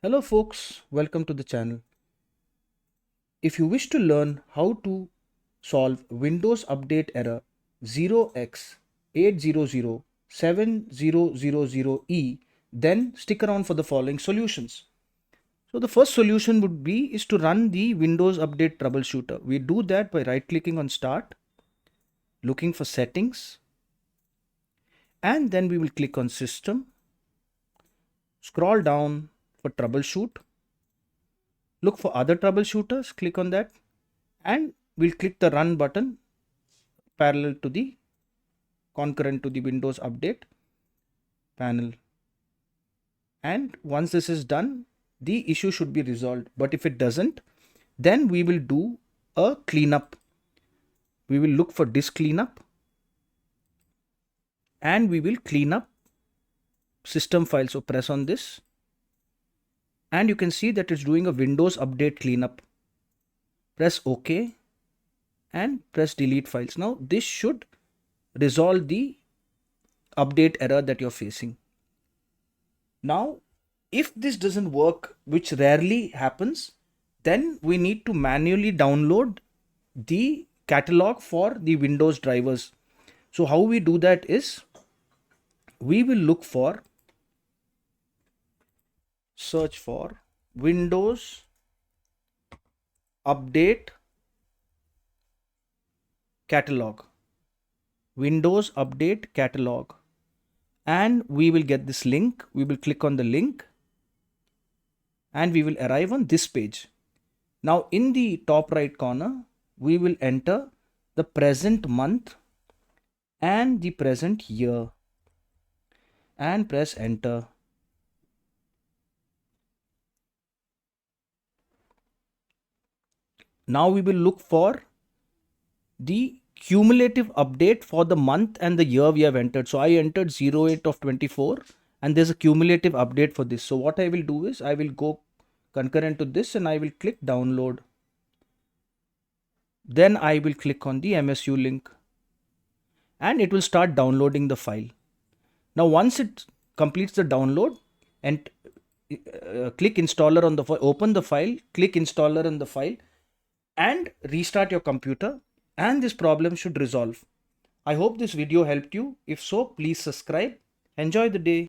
Hello folks, welcome to the channel. If you wish to learn how to solve Windows Update error 0x8007000e, then stick around for the following solutions. So the first solution would be is to run the Windows Update troubleshooter. We do that by right clicking on Start, looking for Settings, and then we will click on System, scroll down for Troubleshoot, look for other troubleshooters, click on that, and we'll click the run button parallel to the concurrent to the Windows Update panel. And once this is done, the issue should be resolved. But if it doesn't, then we will do a cleanup. We will look for disk cleanup and we will clean up system files. So press on this and you can see that it's doing a Windows Update cleanup. Press OK and press delete files. Now this should resolve the update error that you're facing. Now, if this doesn't work, which rarely happens, then we need to manually download the catalog for the Windows drivers. So how we do that is we will look for, search for Windows Update catalog, Windows Update catalog, and we will get this link. We will click on the link and we will arrive on this page. Now in the top right corner, we will enter the present month and the present year and press enter. Now we will look for the cumulative update for the month and the year we have entered. So I entered 08 of 24 and there's a cumulative update for this. So what I will do is I will go concurrent to this and I will click download. Then I will click on the MSU link and it will start downloading the file. Now once it completes the download and click installer on the file, open the file, click installer on the file and restart your computer, and this problem should resolve. I hope this video helped you. If so, please subscribe. Enjoy the day.